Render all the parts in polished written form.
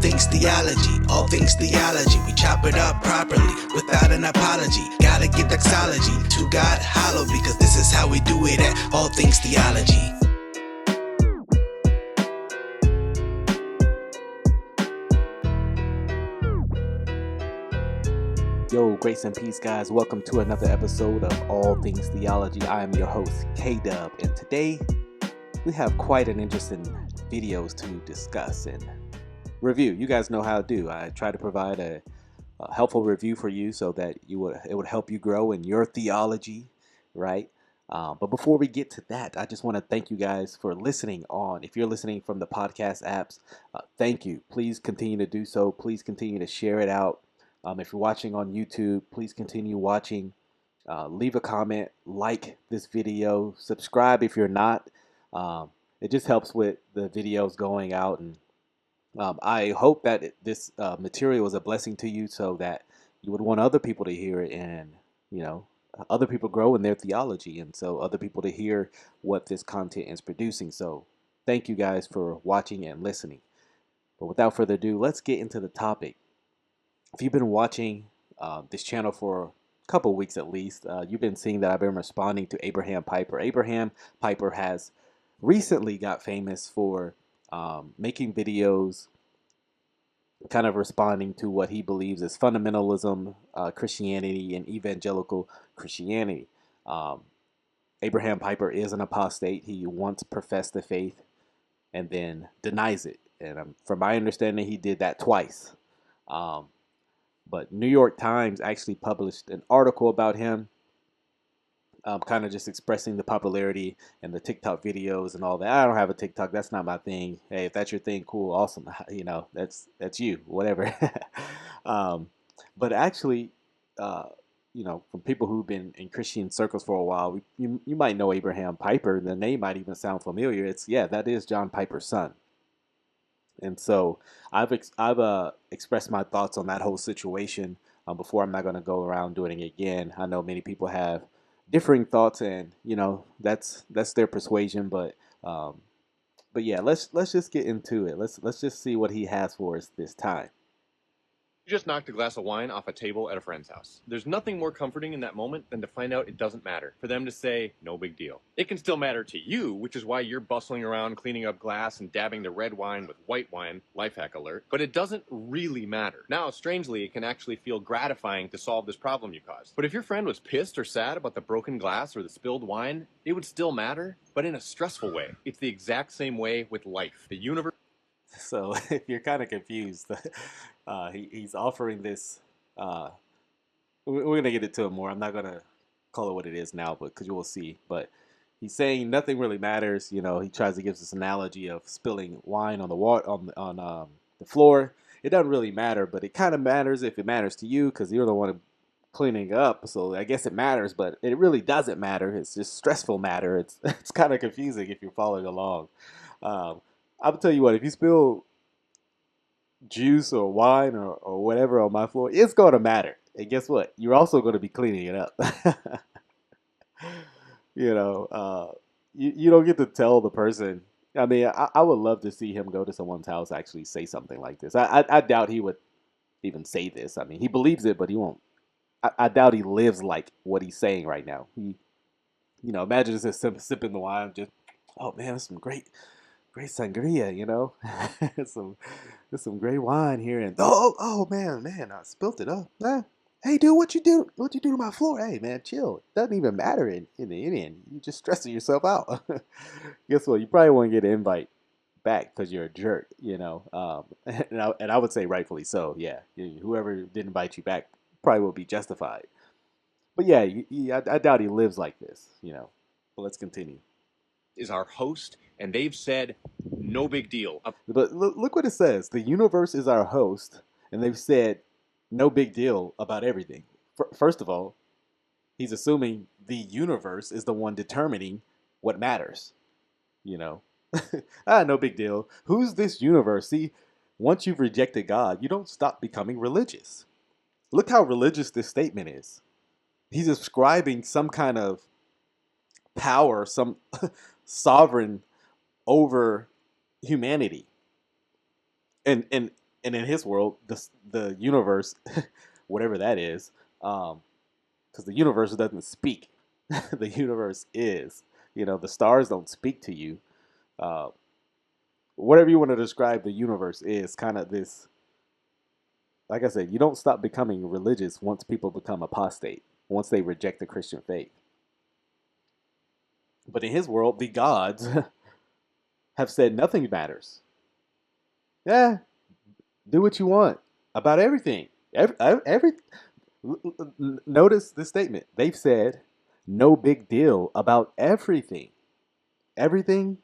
things theology, all things theology. We chop it up properly without an apology. Gotta give doxology to God hollow, because this is how we do it at All Things Theology. Yo, grace and peace, guys. Welcome to another episode of All Things Theology. I am your host, Kdub, and today we have quite an interesting videos to discuss and review. You guys know how I do. I try to provide a helpful review for you so that it would help you grow in your theology, right? But before we get to that, I just want to thank you guys for listening on. If you're listening from the podcast apps, thank you. Please continue to do so. Please continue to share it out. If you're watching on YouTube, please continue watching. Leave a comment, like this video, subscribe if you're not. It just helps with the videos going out, and I hope that this material is a blessing to you, so that you would want other people to hear it, and other people grow in their theology, and so other people to hear what this content is producing. So thank you guys for watching and listening. But without further ado, let's get into the topic. If you've been watching this channel for a couple of weeks at least, you've been seeing that I've been responding to Abraham Piper. Abraham Piper has recently got famous for making videos kind of responding to what he believes is fundamentalism, Christianity, and evangelical Christianity. Abraham Piper is an apostate. He once professed the faith and then denies it. And from my understanding, he did that twice. But New York Times actually published an article about him, kind of just expressing the popularity and the TikTok videos and all that. I don't have a TikTok. That's not my thing. Hey, if that's your thing, cool, awesome. That's you, whatever. But actually, from people who've been in Christian circles for a while, you might know Abraham Piper. The name might even sound familiar. That is John Piper's son. And so I've expressed my thoughts on that whole situation before. I'm not going to go around doing it again. I know many people have differing thoughts, and that's their persuasion. But yeah, let's just get into it. Let's just see what he has for us this time. You just knocked a glass of wine off a table at a friend's house. There's nothing more comforting in that moment than to find out it doesn't matter. For them to say, no big deal. It can still matter to you, which is why you're bustling around cleaning up glass and dabbing the red wine with white wine, life hack alert, but it doesn't really matter. Now, strangely, it can actually feel gratifying to solve this problem you caused. But if your friend was pissed or sad about the broken glass or the spilled wine, it would still matter, but in a stressful way. It's the exact same way with life. The universe. So if you're kind of confused, he's offering this. We're going to get into it more. I'm not going to call it what it is now, because you will see. But he's saying nothing really matters. He tries to give this analogy of spilling wine on the on the floor. It doesn't really matter, but it kind of matters if it matters to you, because you're the one cleaning up. So I guess it matters, but it really doesn't matter. It's just stressful matter. It's kind of confusing if you're following along. I'll tell you what, if you spill juice or wine or whatever on my floor, it's going to matter. And guess what? You're also going to be cleaning it up. You don't get to tell the person. I mean, I would love to see him go to someone's house, actually say something like this. I doubt he would even say this. I mean, he believes it, but he won't. I doubt he lives like what he's saying right now. Imagine just sipping the wine, just, oh man, that's some great sangria, there's some great wine here, and oh man, I spilt it up. Hey dude, what you do to my floor? Hey man, chill. It doesn't even matter in the end. You're just stressing yourself out. Guess what? You probably won't get an invite back because you're a jerk, and I would say rightfully so. Yeah, whoever didn't invite you back probably will be justified. But yeah, I doubt he lives like this, But let's continue. Is our host, and they've said no big deal. But look what it says. The universe is our host, and they've said no big deal about everything. First of all, he's assuming the universe is the one determining what matters. No big deal. Who's this universe? See, once you've rejected God, you don't stop becoming religious. Look how religious this statement is. He's ascribing some kind of power, some sovereign over humanity. And And in his world, the universe, whatever that is, because the universe doesn't speak. The universe is. The stars don't speak to you. Uh, Whatever you want to describe the universe is kind of this. Like I said, you don't stop becoming religious once people become apostate, once they reject the Christian faith. But in his world, the gods have said nothing matters. Yeah, do what you want about everything. Notice this statement. They've said no big deal about everything. Everything,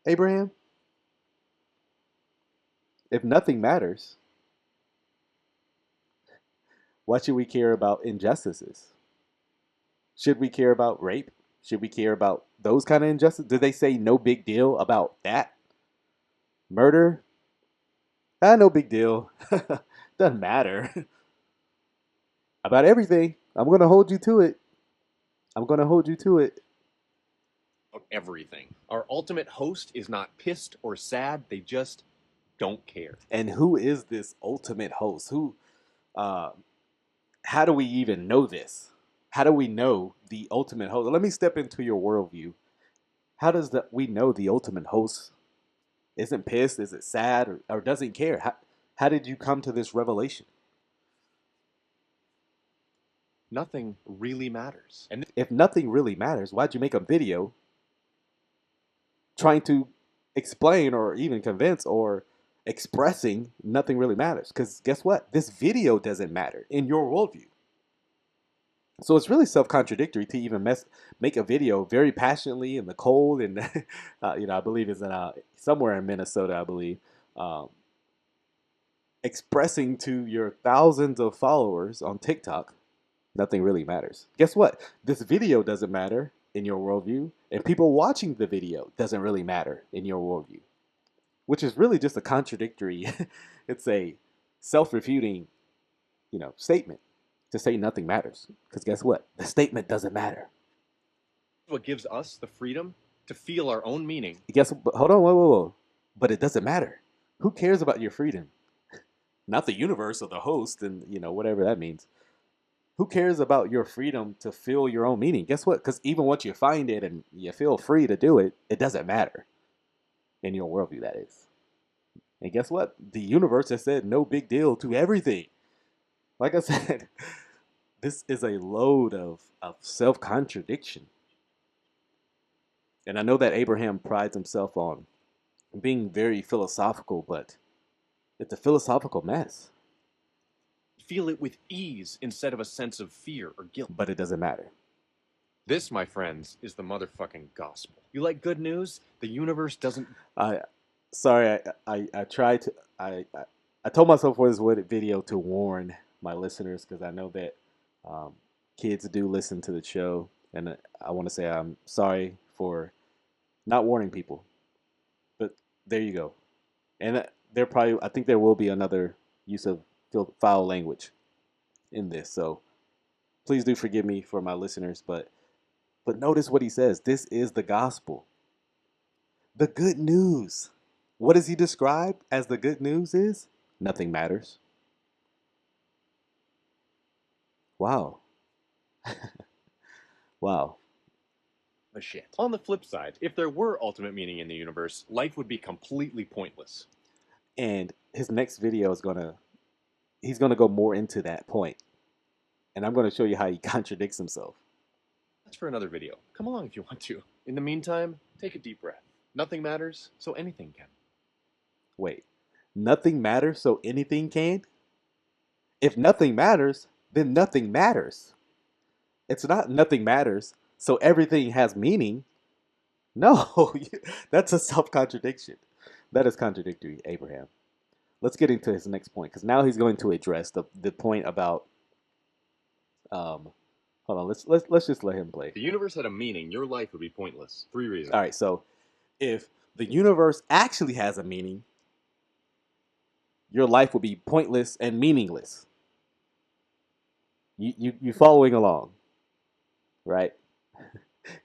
Abraham. If nothing matters, why should we care about injustices? Should we care about rape? Should we care about those kind of injustices? Did they say no big deal about that? Murder? No big deal. Doesn't matter. About everything. I'm going to hold you to it. I'm going to hold you to it. Everything. Our ultimate host is not pissed or sad. They just don't care. And who is this ultimate host? How do we even know this? How do we know the ultimate host? Let me step into your worldview. How does we know the ultimate host isn't pissed, is it sad, or doesn't care? How did you come to this revelation? Nothing really matters. And if nothing really matters, why'd you make a video trying to explain or even convince or expressing nothing really matters? Because guess what? This video doesn't matter in your worldview. So it's really self-contradictory to even make a video very passionately in the cold and I believe it's in somewhere in Minnesota, I believe, expressing to your thousands of followers on TikTok, nothing really matters. Guess what? This video doesn't matter in your worldview, and people watching the video doesn't really matter in your worldview, which is really just a contradictory. It's a self-refuting, statement. To say nothing matters. Because guess what? The statement doesn't matter. What gives us the freedom to feel our own meaning. Hold on, whoa. But it doesn't matter. Who cares about your freedom? Not the universe or the host and, whatever that means. Who cares about your freedom to feel your own meaning? Guess what? Because even once you find it and you feel free to do it, it doesn't matter. In your worldview, that is. And guess what? The universe has said no big deal to everything. Like I said, this is a load of self-contradiction. And I know that Abraham prides himself on being very philosophical, but it's a philosophical mess. Feel it with ease instead of a sense of fear or guilt. But it doesn't matter. This, my friends, is the motherfucking gospel. You like good news? The universe doesn't... Sorry, I tried to... I told myself for this video to warn my listeners, because I know that kids do listen to the show, and I want to say I'm sorry for not warning people, but there you go. And I think there will be another use of foul language in this, so please do forgive me for my listeners, but notice what he says. This is the gospel, the good news. What does he describe as the good news is? Nothing matters. Wow. Wow. The shit. On the flip side, if there were ultimate meaning in the universe, life would be completely pointless. And his next video is he's gonna go more into that point. And I'm gonna show you how he contradicts himself. That's for another video. Come along if you want to. In the meantime, take a deep breath. Nothing matters, so anything can. Wait. Nothing matters, so anything can? If nothing matters, then nothing matters. It's not nothing matters, so everything has meaning. No, that's a self-contradiction. That is contradictory, Abraham. Let's get into his next point, because now he's going to address the point about... hold on, let's just let him play. If the universe had a meaning, your life would be pointless. 3 reasons. All right, so if the universe actually has a meaning, your life would be pointless and meaningless. You following along, right?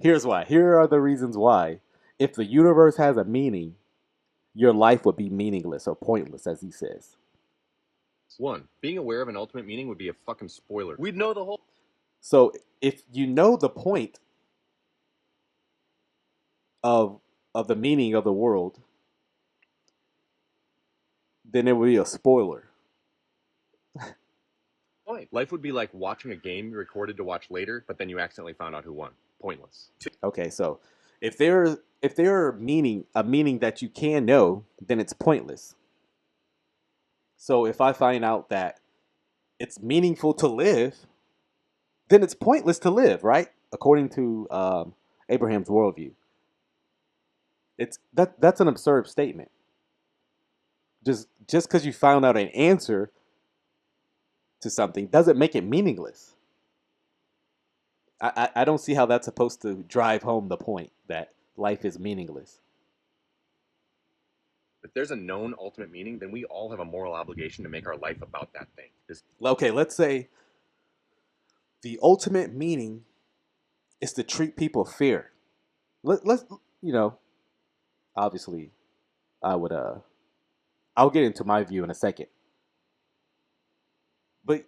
Here's why. Here are the reasons why. If the universe has a meaning, your life would be meaningless or pointless, as he says. 1. Being aware of an ultimate meaning would be a fucking spoiler. We'd know the whole. So if you know the point of the meaning of the world, then it would be a spoiler. Point. Life would be like watching a game you recorded to watch later, but then you accidentally found out who won. Pointless. Okay, so if there a meaning that you can know, then it's pointless. So if I find out that it's meaningful to live, then it's pointless to live, right? According to Abraham's worldview. That's an absurd statement. Just because you found out an answer to something doesn't make it meaningless. I don't see how that's supposed to drive home the point that life is meaningless. If there's a known ultimate meaning, then we all have a moral obligation to make our life about that thing. Okay, let's say the ultimate meaning is to treat people fair. Let's obviously, I'll get into my view in a second. But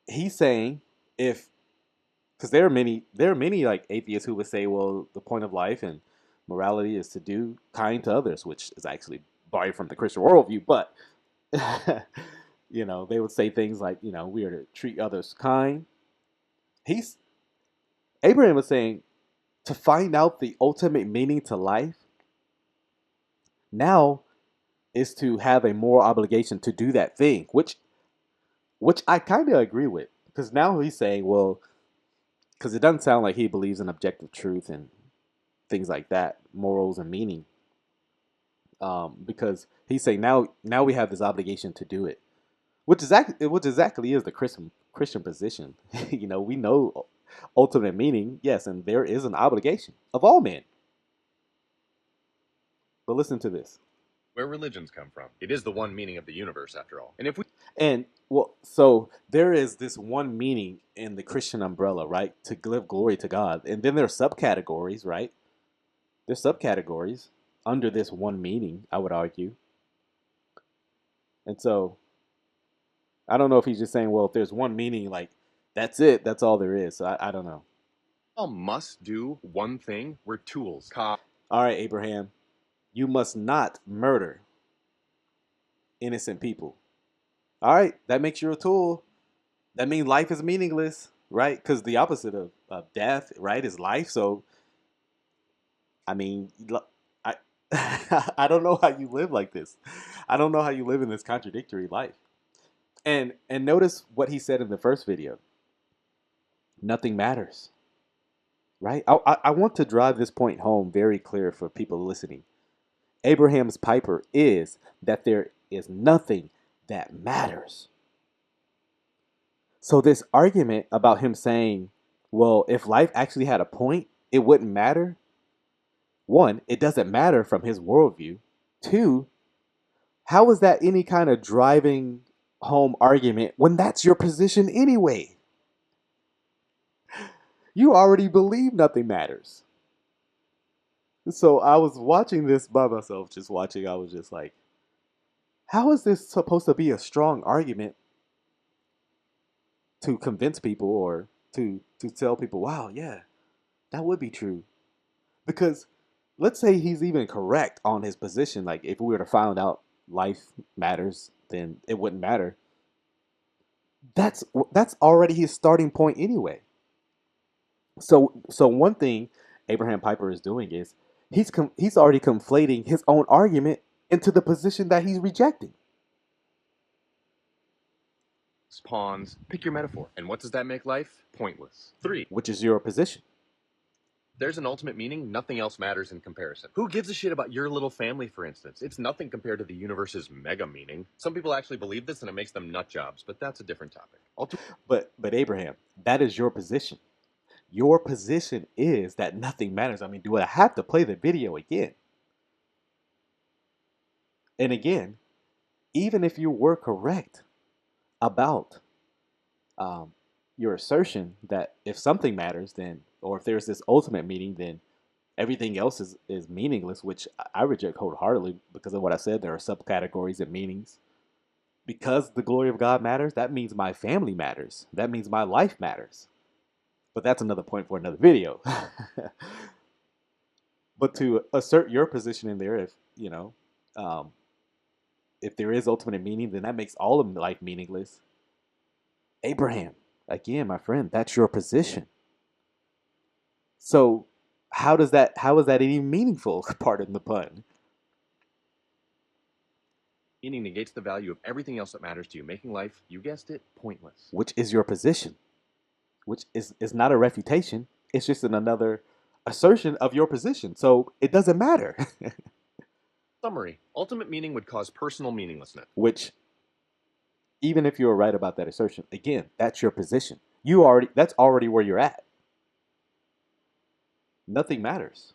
he's saying because there are many like atheists who would say, well, the point of life and morality is to do kind to others, which is actually borrowed from the Christian worldview. But they would say things like, we are to treat others kind. Abraham was saying to find out the ultimate meaning to life now is to have a moral obligation to do that thing, which I kind of agree with, because now he's saying, well, because it doesn't sound like he believes in objective truth and things like that, morals and meaning. Because he's saying now we have this obligation to do it, which exactly is the Christian position. We know ultimate meaning, yes, and there is an obligation of all men. But listen to this. Where religions come from. It is the one meaning of the universe, after all. So there is this one meaning in the Christian umbrella, right? To give glory to God. And then there are subcategories, right? There's subcategories under this one meaning, I would argue. And so I don't know if he's just saying, well, if there's one meaning, like, that's it. That's all there is. So I don't know. All must do one thing. We're tools. All right, Abraham. You must not murder innocent people. All right, that makes you a tool. That means life is meaningless, right? Because the opposite of death, right, is life. So, I mean, I I don't know how you live like this. I don't know how you live in this contradictory life. And notice what he said in the first video. Nothing matters, right? I want to drive this point home very clear for people listening. Abraham's Piper is that there is nothing that matters. So this argument about him saying, well, if life actually had a point, it wouldn't matter. One, it doesn't matter from his worldview. Two, how is that any kind of driving home argument when that's your position anyway? You already believe nothing matters. So I was watching this by myself, I was just like, how is this supposed to be a strong argument to convince people or to tell people, wow, yeah, that would be true? Because let's say he's even correct on his position. Like if we were to find out life matters, then it wouldn't matter. That's already his starting point anyway. So one thing Abraham Piper is doing is he's already conflating his own argument into the position that he's rejecting. Pawns. Pick your metaphor. And what does that make life? Pointless. 3. Which is your position. There's an ultimate meaning. Nothing else matters in comparison. Who gives a shit about your little family, for instance? It's nothing compared to the universe's mega meaning. Some people actually believe this and it makes them nut jobs, but that's a different topic. But Abraham, that is your position. Your position is that nothing matters. I mean, do I have to play the video again? And again, even if you were correct about your assertion that if something matters, then, or if there's this ultimate meaning, then Everything else is meaningless, which I reject wholeheartedly because of what I said. There are subcategories and meanings. Because the glory of God matters, that means my family matters. That means my life matters. But that's another point for another video. But to assert your position in there, um, if there is ultimate meaning, then that makes all of life meaningless. Abraham, again, my friend, that's your position. So how is that even meaningful? Pardon the pun. Meaning negates the value of everything else that matters to you, making life, you guessed it, pointless. Which is your position. Which is not a refutation. It's just another assertion of your position. So it doesn't matter. Summary. Ultimate meaning would cause personal meaninglessness. Which, even if you're right about that assertion, again, that's your position. That's already where you're at. Nothing matters.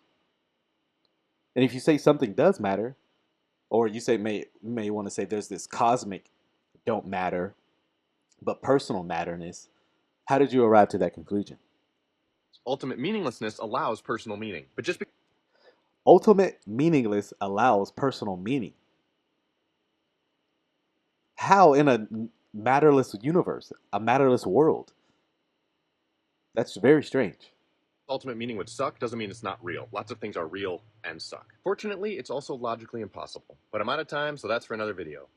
And if you say something does matter, or you say may want to say there's this cosmic don't matter, but personal matterness, how did you arrive to that conclusion? Ultimate meaninglessness allows personal meaning, but just because ultimate meaningless allows personal meaning. How in a matterless universe, a matterless world? That's very strange. Ultimate meaning would suck doesn't mean it's not real. Lots of things are real and suck. Fortunately, it's also logically impossible. But I'm out of time, so that's for another video.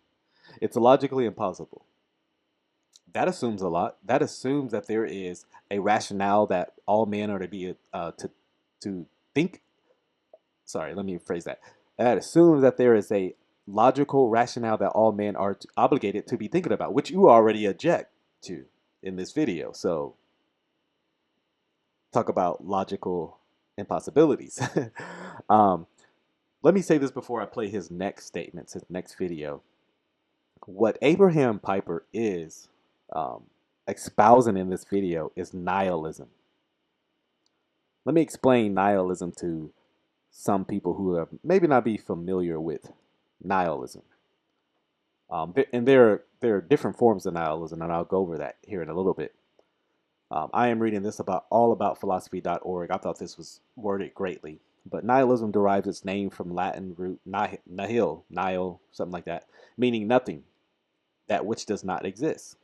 It's logically impossible. That assumes a lot. That assumes that there is a rationale that all men are to be to think. Sorry, let me rephrase that. That assumes that there is a logical rationale that all men are obligated to be thinking about, which you already object to in this video. So talk about logical impossibilities. Let me say this before I play his next statements, his next video. What Abraham Piper is espousing in this video is nihilism. Let me explain nihilism to some people who are maybe not be familiar with nihilism. And there are different forms of nihilism, and I'll go over that here in a little bit. I am reading this about allaboutphilosophy.org. I thought this was worded greatly. But nihilism derives its name from Latin root nihil, something like that, meaning nothing, that which does not exist.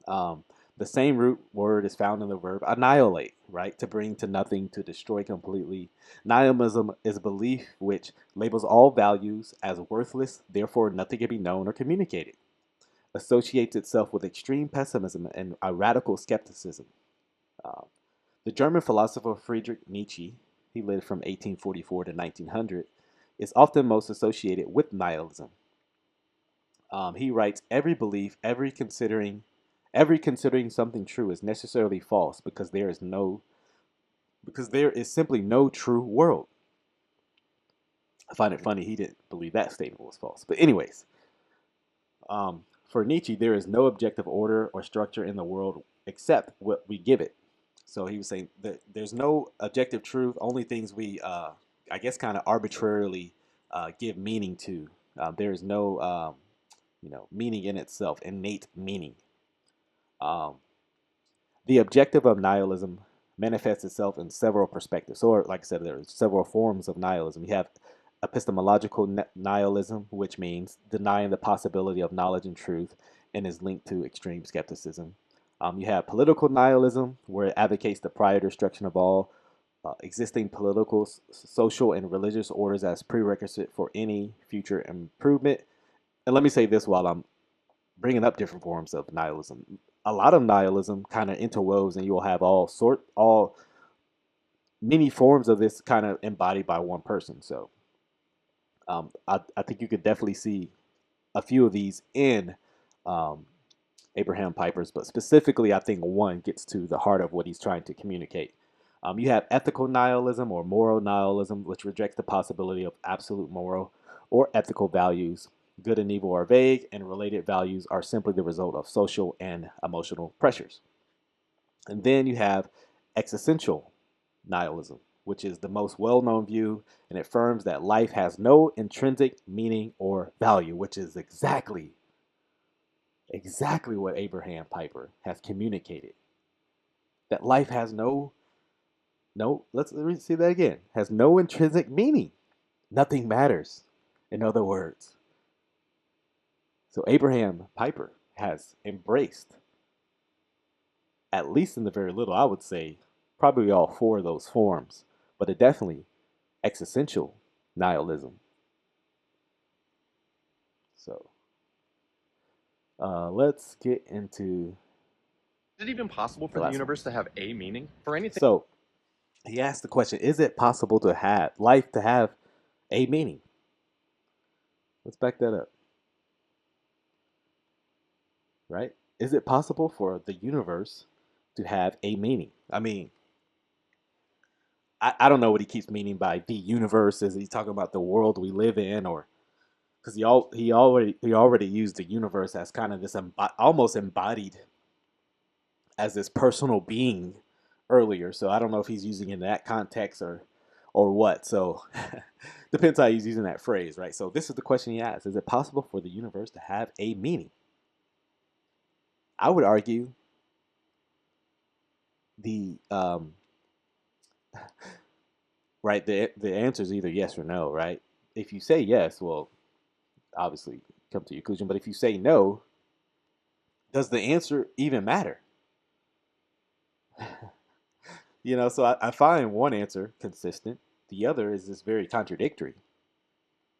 The same root word is found in the verb annihilate, right? To bring to nothing, to destroy completely. Nihilism is a belief which labels all values as worthless, therefore nothing can be known or communicated. Associates itself with extreme pessimism and a radical skepticism. The German philosopher Friedrich Nietzsche, he lived from 1844 to 1900, is often most associated with nihilism. He writes, every belief, every considering something true is necessarily false because there is simply no true world. I find it funny he didn't believe that statement was false. But anyways, for Nietzsche, there is no objective order or structure in the world except what we give it. So he was saying that there's no objective truth, only things we, I guess, kind of arbitrarily give meaning to. There is no, meaning in itself, innate meaning. The objective of nihilism manifests itself in several perspectives. Or, like I said, there are several forms of nihilism. You have epistemological nihilism, which means denying the possibility of knowledge and truth and is linked to extreme skepticism. You have political nihilism, where it advocates the prior destruction of all existing political, social, and religious orders as prerequisite for any future improvement. And let me say this while I'm bringing up different forms of nihilism. A lot of nihilism kind of interwoves, and you will have all many forms of this kind of embodied by one person. So I think you could definitely see a few of these in Abraham Piper's, but specifically, I think one gets to the heart of what he's trying to communicate. You have ethical nihilism or moral nihilism, which rejects the possibility of absolute moral or ethical values. Good and evil are vague, and related values are simply the result of social and emotional pressures. And then you have existential nihilism, which is the most well-known view, and it affirms that life has no intrinsic meaning or value, which is exactly what Abraham Piper has communicated. That life has no No, let me see that again. Has no intrinsic meaning. Nothing matters. In other words. So Abraham Piper has embraced, at least in the very little, I would say, probably all four of those forms, but it definitely existential nihilism. So let's get into Is it even possible the for the last one. universe to have a meaning? For anything So he asked the question: is it possible to have life to have a meaning? Let's back that up. Right? Is it possible for the universe to have a meaning? I mean, I don't know what he keeps meaning by the universe. Is he talking about the world we live in, or because he already used the universe as kind of this almost embodied as this personal being earlier. So I don't know if he's using it in that context or what. So depends how he's using that phrase, right? So this is the question he asked: is it possible for the universe to have a meaning? I would argue the right the answer is either yes or no, right? If you say yes, well, obviously come to your conclusion. But if you say no, does the answer even matter? So I find one answer consistent. The other is just very contradictory.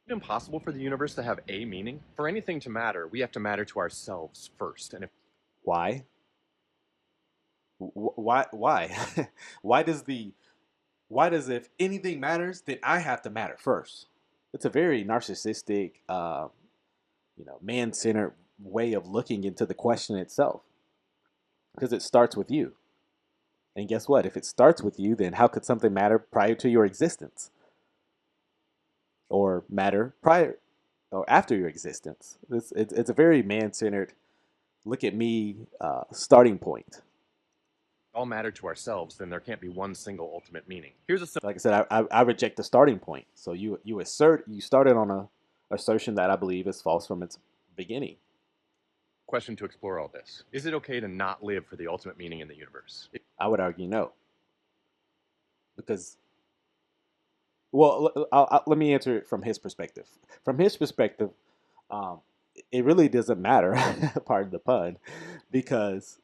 even possible for the universe to have a meaning? For anything to matter, we have to matter to ourselves first. And if Why? Why? Why? why does the why does if anything matters, then I have to matter first? It's a very narcissistic, man-centered way of looking into the question itself, because it starts with you. And guess what? If it starts with you, then how could something matter prior to your existence, or matter prior or after your existence? It's a very man-centered look at me starting point. we all matter to ourselves, then there can't be one single ultimate meaning. Here's a simple Like I said, I reject the starting point. So you started on a assertion that I believe is false from its beginning. question to explore all this. Is it okay to not live for the ultimate meaning in the universe? I would argue no, because let me answer it from his perspective. From his perspective, um, it really doesn't matter. Pardon the pun, because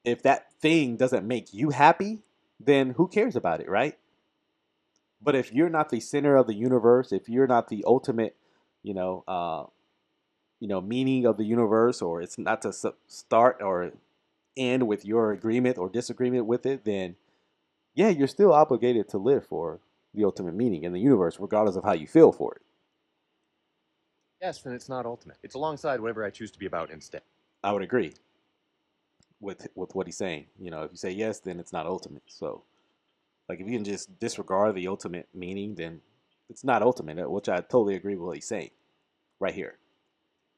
if that thing doesn't make you happy, then who cares about it, right? But if you're not the center of the universe, if you're not the ultimate, you know, uh, meaning of the universe, or it's not to start or end with your agreement or disagreement with it, then yeah, you're still obligated to live for the ultimate meaning in the universe, regardless of how you feel for it. Yes, then it's not ultimate. It's alongside whatever I choose to be about instead. I would agree with what he's saying. If you say yes, then it's not ultimate. So, like, if you can just disregard the ultimate meaning, then it's not ultimate, which I totally agree with what he's saying right here.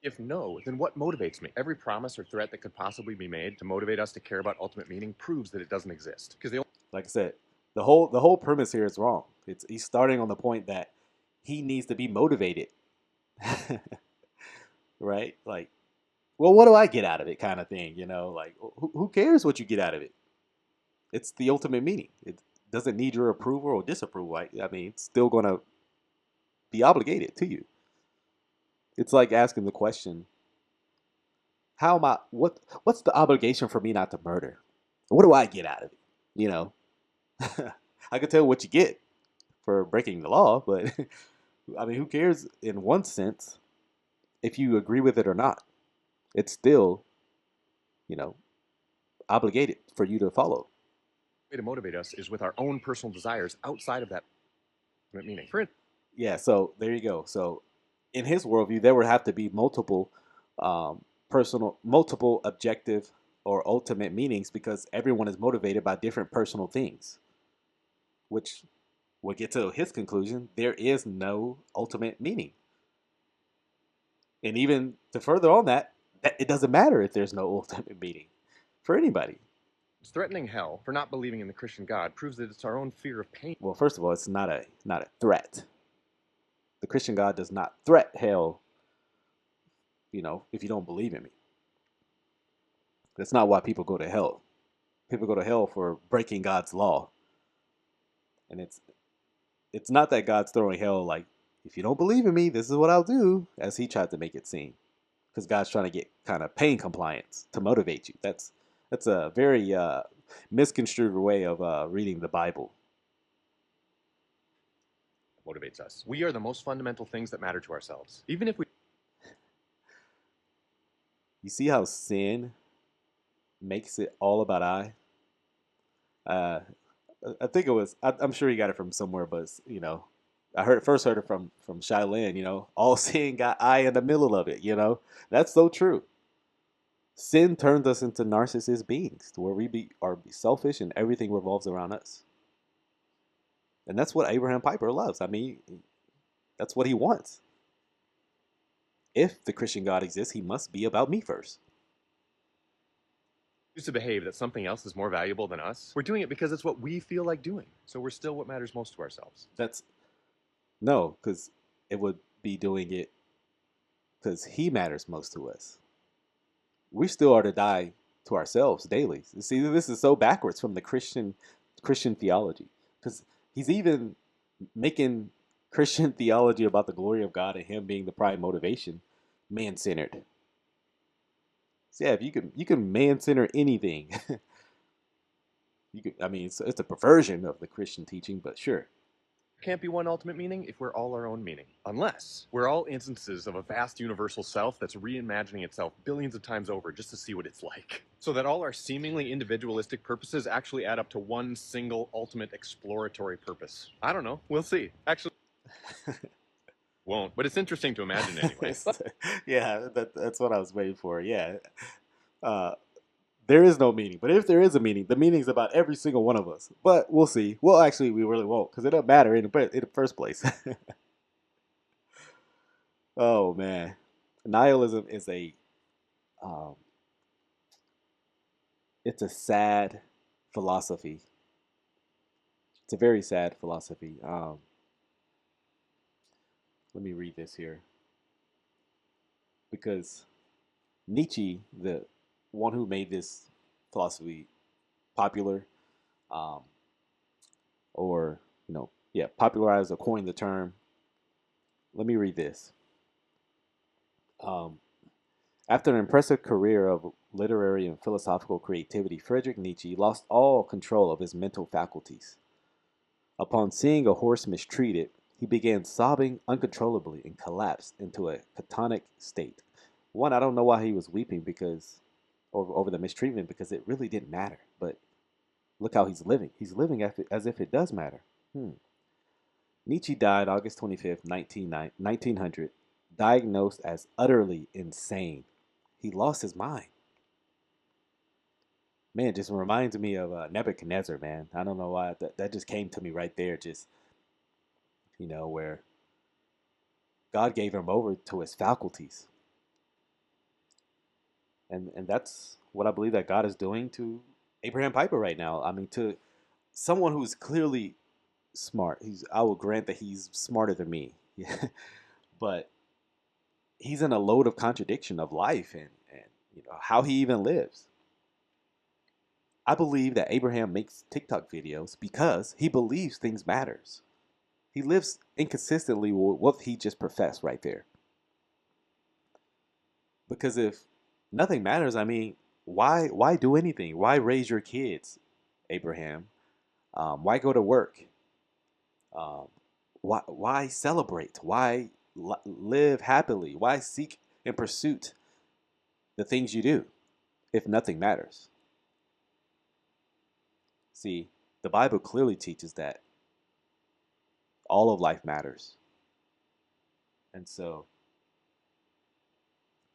If no, then what motivates me? Every promise or threat that could possibly be made to motivate us to care about ultimate meaning proves that it doesn't exist. Because the Like I said, the whole premise here is wrong. He's starting on the point that he needs to be motivated, right? Like, well, what do I get out of it, kind of thing. Like, who cares what you get out of it? It's the ultimate meaning. It doesn't need your approval or disapproval. I mean, it's still going to be obligated to you. It's like asking the question, how am I? What's the obligation for me not to murder? What do I get out of it? You know, I could tell what you get for breaking the law, but I mean, who cares in one sense if you agree with it or not? It's still, you know, obligated for you to follow. way to motivate us is with our own personal desires outside of that ultimate meaning. Yeah, so there you go. So in his worldview, there would have to be multiple objective or ultimate meanings, because everyone is motivated by different personal things, which will get to his conclusion: there is no ultimate meaning. And even to further on that, it doesn't matter if there's no ultimate meaning for anybody. Threatening hell for not believing in the Christian God proves that it's our own fear of pain. Well, first of all, it's not a threat. The Christian God does not threat hell, if you don't believe in me. That's not why people go to hell. People go to hell for breaking God's law. And it's not that God's throwing hell like, if you don't believe in me, this is what I'll do, as he tried to make it seem. Because God's trying to get kind of pain compliance to motivate you. That's a very misconstrued way of reading the Bible. Motivates us. We are the most fundamental things that matter to ourselves. Even if we You see how sin makes it all about I? I think it was. I'm sure he got it from somewhere, but I first heard it from Shailin. All sin got I in the middle of it. That's so true. Sin turns us into narcissist beings, to where we are selfish and everything revolves around us. And that's what Abraham Piper loves. I mean, that's what he wants. If the Christian God exists, he must be about me first. choose to behave that something else is more valuable than us, we're doing it because it's what we feel like doing. So we're still what matters most to ourselves. No, because it would be doing it because he matters most to us. We still are to die to ourselves daily. See, this is so backwards from the Christian theology, because he's even making Christian theology about the glory of God and him being the prime motivation man-centered. So yeah, if you can man-center anything, it's a perversion of the Christian teaching, but sure. Can't be one ultimate meaning if we're all our own meaning. Unless we're all instances of a vast universal self that's reimagining itself billions of times over just to see what it's like. So that all our seemingly individualistic purposes actually add up to one single ultimate exploratory purpose. I don't know. We'll see. Actually, won't. But it's interesting to imagine anyway. Yeah, that's what I was waiting for. Yeah. There is no meaning. But if there is a meaning, the meaning is about every single one of us. But we'll see. Well, actually, we really won't, because it doesn't matter in the first place. Oh, man. Nihilism is um, it's a sad philosophy. It's a very sad philosophy. Let me read this here. Because Nietzsche, the one who made this philosophy popular, um, or popularized or coined the term. Let me read this. Um, After an impressive career of literary and philosophical creativity, Friedrich Nietzsche lost all control of his mental faculties. Upon seeing a horse mistreated, he began sobbing uncontrollably and collapsed into a catatonic state. One, I don't know why he was weeping over the mistreatment, because it really didn't matter. But look how he's living. He's living as if it does matter. Nietzsche died August 25th, 1900, diagnosed as utterly insane. He lost his mind. Man, it just reminds me of Nebuchadnezzar, man. I don't know why. That just came to me right there. Just, where God gave him over to his faculties. And that's what I believe that God is doing to Abraham Piper right now. I mean, to someone who's clearly smart. I will grant that he's smarter than me. Yeah. But he's in a load of contradiction of life and how he even lives. I believe that Abraham makes TikTok videos because he believes things matters. He lives inconsistently with what he just professed right there. Because if nothing matters, I mean, why do anything? Why raise your kids, Abraham? Why go to work? Why celebrate? Why live happily? Why seek and pursue the things you do if nothing matters? See, the Bible clearly teaches that all of life matters. And so,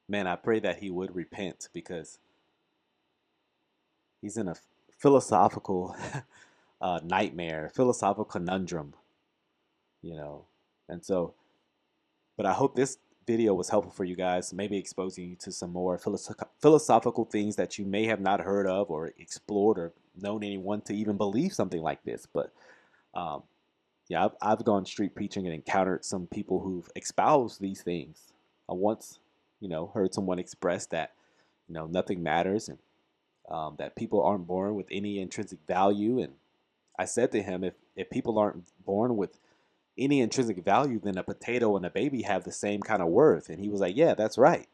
man, I pray that he would repent, because he's in a philosophical nightmare, philosophical conundrum, you know. And so, but I hope this video was helpful for you guys, maybe exposing you to some more philosophical things that you may have not heard of or explored or known anyone to even believe something like this. But yeah, I've gone street preaching and encountered some people who've espoused these things. I once, heard someone express that, nothing matters, and that people aren't born with any intrinsic value, and I said to him, if people aren't born with any intrinsic value, then a potato and a baby have the same kind of worth. And he was like, yeah, that's right.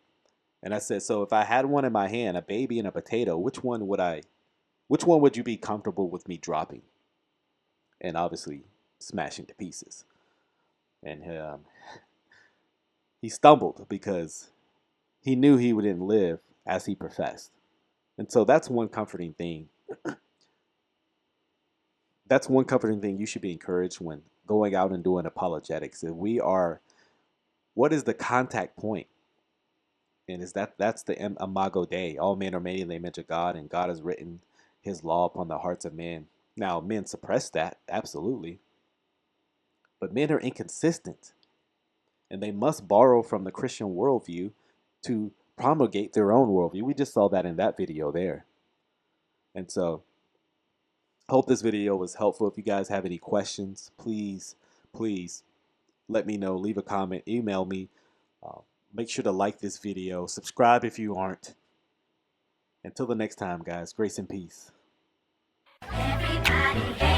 And I said, so if I had one in my hand, a baby and a potato, which one would you be comfortable with me dropping? And obviously smashing to pieces. And he stumbled because he knew he wouldn't live as he professed. And so that's one comforting thing. That's one comforting thing you should be encouraged when going out and doing apologetics. If what is the contact point? And that's the imago Dei. All men are made in the image of God, and God has written his law upon the hearts of men. Now, men suppress that, absolutely. But men are inconsistent, and they must borrow from the Christian worldview to promulgate their own worldview. We just saw that in that video there. And so, hope this video was helpful. If you guys have any questions, please let me know. Leave a comment, email me. Make sure to like this video. Subscribe if you aren't. Until the next time, guys, grace and peace. Everybody